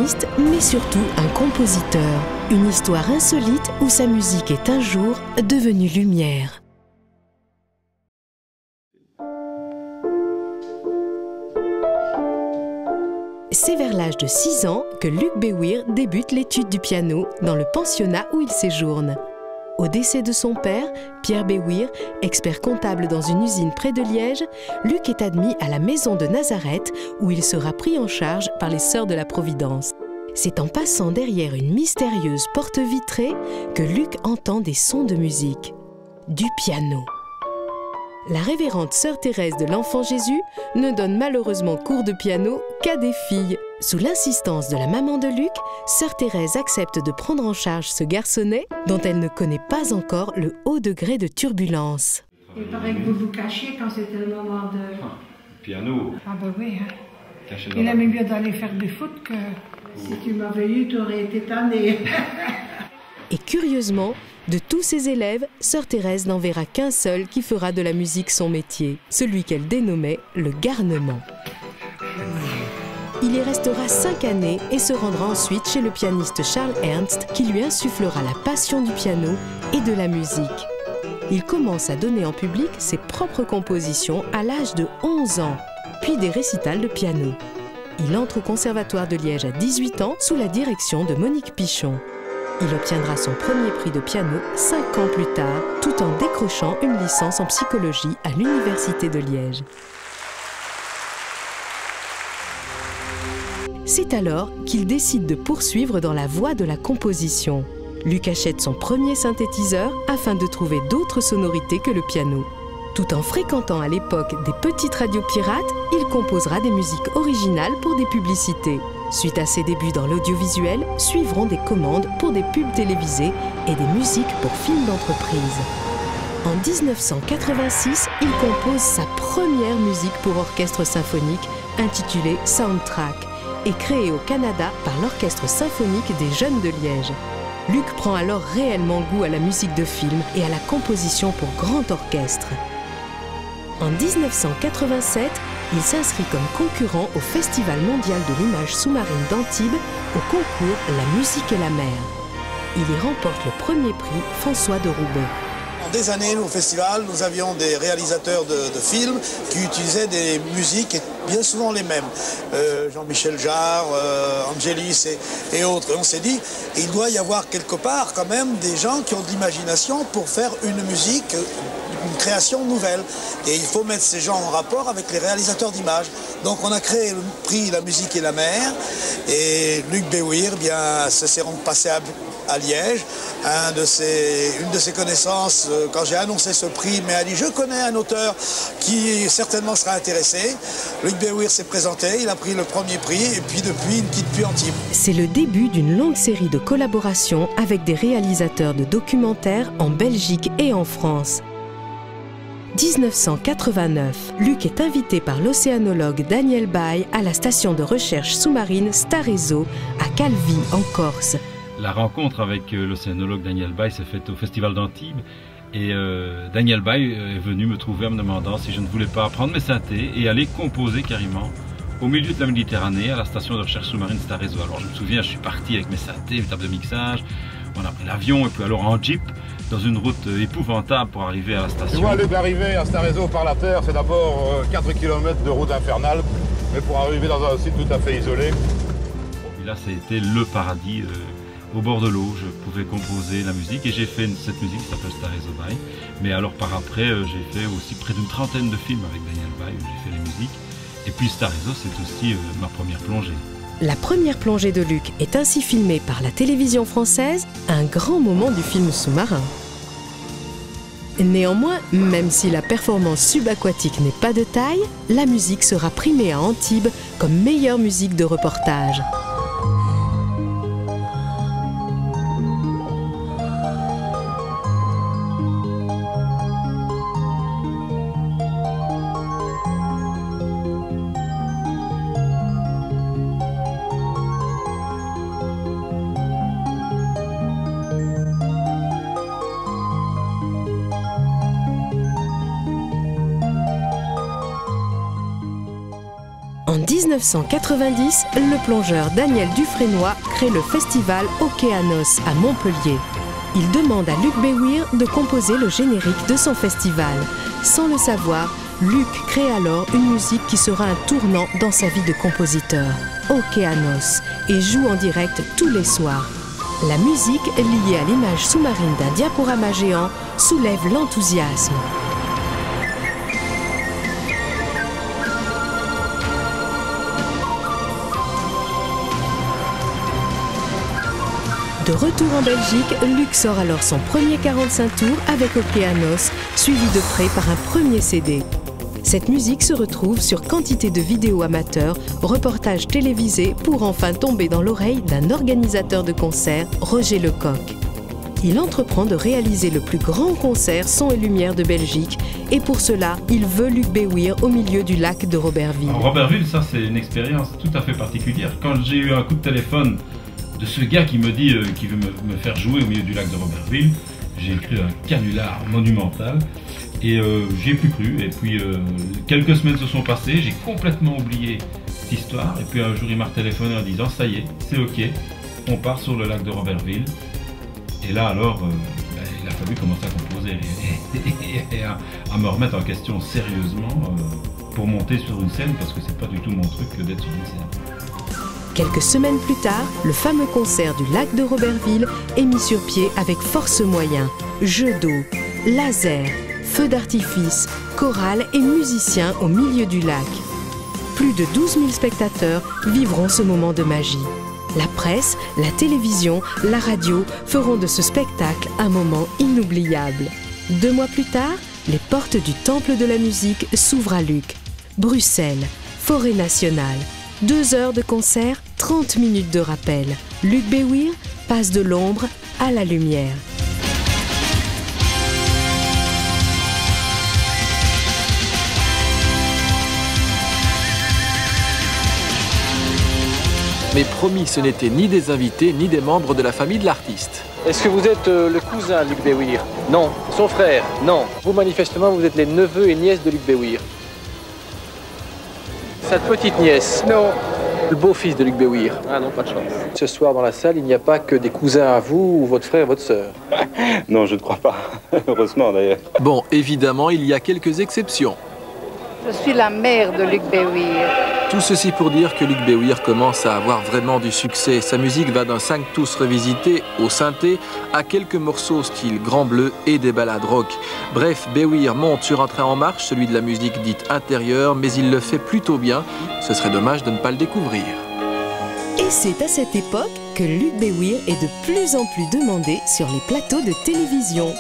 pianiste, mais surtout un compositeur. Une histoire insolite où sa musique est un jour devenue lumière. C'est vers l'âge de 6 ans que Luc Béweer débute l'étude du piano dans le pensionnat où il séjourne. Au décès de son père, Pierre Béweer, expert comptable dans une usine près de Liège, Luc est admis à la maison de Nazareth où il sera pris en charge par les Sœurs de la Providence. C'est en passant derrière une mystérieuse porte vitrée que Luc entend des sons de musique. Du piano. La révérende Sœur Thérèse de l'Enfant Jésus ne donne malheureusement cours de piano qu'à des filles. Sous l'insistance de la maman de Luc, Sœur Thérèse accepte de prendre en charge ce garçonnet dont elle ne connaît pas encore le haut degré de turbulence. Il paraît que vous vous cachiez quand c'était le moment de... Piano. Ah ben oui, hein. Il aimait mieux d'aller faire du foot que... Si tu m'avais eu, tu aurais été tanné. Et curieusement, de tous ses élèves, Sœur Thérèse n'en verra qu'un seul qui fera de la musique son métier, celui qu'elle dénommait le garnement. Il y restera 5 années et se rendra ensuite chez le pianiste Charles Ernst qui lui insufflera la passion du piano et de la musique. Il commence à donner en public ses propres compositions à l'âge de 11 ans, puis des récitals de piano. Il entre au Conservatoire de Liège à 18 ans sous la direction de Monique Pichon. Il obtiendra son premier prix de piano 5 ans plus tard, tout en décrochant une licence en psychologie à l'Université de Liège. C'est alors qu'il décide de poursuivre dans la voie de la composition. Luc achète son premier synthétiseur afin de trouver d'autres sonorités que le piano. Tout en fréquentant à l'époque des petites radios pirates, il composera des musiques originales pour des publicités. Suite à ses débuts dans l'audiovisuel, suivront des commandes pour des pubs télévisées et des musiques pour films d'entreprise. En 1986, il compose sa première musique pour orchestre symphonique, intitulée Soundtrack, et créée au Canada par l'Orchestre symphonique des Jeunes de Liège. Luc prend alors réellement goût à la musique de film et à la composition pour grand orchestre. En 1987, il s'inscrit comme concurrent au Festival mondial de l'image sous-marine d'Antibes au concours La musique et la mer. Il y remporte le premier prix François de Roubaix. En des années, au festival, nous avions des réalisateurs de films qui utilisaient des musiques, et bien souvent les mêmes. Jean-Michel Jarre, Angelis et autres. Et on s'est dit, il doit y avoir quelque part quand même des gens qui ont de l'imagination pour faire une musique, une création nouvelle. Et il faut mettre ces gens en rapport avec les réalisateurs d'images. Donc on a créé le prix La musique et la mer. Et Luc Béweer, bien, s'est passé à Liège. Une de ses connaissances, quand j'ai annoncé ce prix, m'a dit « Je connais un auteur qui certainement sera intéressé ». Luc Béweer s'est présenté, il a pris le premier prix et puis depuis, il ne quitte plus Antibes. C'est le début d'une longue série de collaborations avec des réalisateurs de documentaires en Belgique et en France. 1989, Luc est invité par l'océanologue Daniel Baye à la station de recherche sous-marine Starezo à Calvi, en Corse. La rencontre avec l'océanologue Daniel Baye s'est faite au Festival d'Antibes et Daniel Baye est venu me trouver en me demandant si je ne voulais pas prendre mes synthés et aller composer carrément au milieu de la Méditerranée à la station de recherche sous-marine Starezo. Alors je me souviens, je suis parti avec mes synthés, mes tables de mixage, on a pris l'avion et puis alors en jeep dans une route épouvantable pour arriver à la station. Tu vois, l'arrivée à Starezo par la terre, c'est d'abord 4 km de route infernale, mais pour arriver dans un site tout à fait isolé. Et là, c'était le paradis. Au bord de l'eau, je pouvais composer la musique et j'ai fait cette musique qui s'appelle Starezo Baye. Mais alors par après, j'ai fait aussi près d'une trentaine de films avec Daniel Baye où j'ai fait les musiques. Et puis Starezo, c'est aussi ma première plongée. La première plongée de Luc est ainsi filmée par la télévision française, un grand moment du film sous-marin. Néanmoins, même si la performance subaquatique n'est pas de taille, la musique sera primée à Antibes comme meilleure musique de reportage. En 1990, le plongeur Daniel Dufresnoy crée le festival Océanos à Montpellier. Il demande à Luc Béouir de composer le générique de son festival. Sans le savoir, Luc crée alors une musique qui sera un tournant dans sa vie de compositeur, Océanos, et joue en direct tous les soirs. La musique, liée à l'image sous-marine d'un diaporama géant, soulève l'enthousiasme. De retour en Belgique, Luc sort alors son premier 45 tours avec Océanos, suivi de près par un premier CD. Cette musique se retrouve sur quantité de vidéos amateurs, reportages télévisés pour enfin tomber dans l'oreille d'un organisateur de concert, Roger Lecoq. Il entreprend de réaliser le plus grand concert son et lumière de Belgique et pour cela, il veut Luc Béouir au milieu du lac de Robertville. Alors, Robertville, ça c'est une expérience tout à fait particulière. Quand j'ai eu un coup de téléphone de ce gars qui me dit qu'il veut me faire jouer au milieu du lac de Robertville, j'ai écrit un canular monumental et j'y ai plus cru. Et puis quelques semaines se sont passées, j'ai complètement oublié cette histoire. Et puis un jour il m'a téléphoné en disant ça y est, c'est ok, on part sur le lac de Robertville. Et là alors, il a fallu commencer à composer et à me remettre en question sérieusement pour monter sur une scène parce que c'est pas du tout mon truc que d'être sur une scène. Quelques semaines plus tard, le fameux concert du lac de Robertville est mis sur pied avec force moyens. Jeux d'eau, laser, feux d'artifice, chorale et musiciens au milieu du lac. Plus de 12 000 spectateurs vivront ce moment de magie. La presse, la télévision, la radio feront de ce spectacle un moment inoubliable. 2 mois plus tard, les portes du Temple de la musique s'ouvrent à Luc. Bruxelles, Forêt nationale. 2 heures de concert, 30 minutes de rappel. Luc Béouir passe de l'ombre à la lumière. Mais promis, ce n'étaient ni des invités, ni des membres de la famille de l'artiste. Est-ce que vous êtes le cousin de Luc Béouir? Non. Son frère? Non. Vous, manifestement, vous êtes les neveux et nièces de Luc Béouir. Sa petite nièce? Non. Le beau-fils de Luc Béouir? Ah non, pas de chance. Ce soir, dans la salle, il n'y a pas que des cousins à vous, ou votre frère et votre sœur? Non, je ne crois pas. Heureusement, d'ailleurs. Bon, évidemment, il y a quelques exceptions. Je suis la mère de Luc Béouir. Tout ceci pour dire que Luc Béouir commence à avoir vraiment du succès. Sa musique va d'un 5 tous revisité au synthé à quelques morceaux style Grand Bleu et des ballades rock. Bref, Béouir monte sur un train en marche, celui de la musique dite intérieure, mais il le fait plutôt bien. Ce serait dommage de ne pas le découvrir. Et c'est à cette époque que Luc Béouir est de plus en plus demandé sur les plateaux de télévision.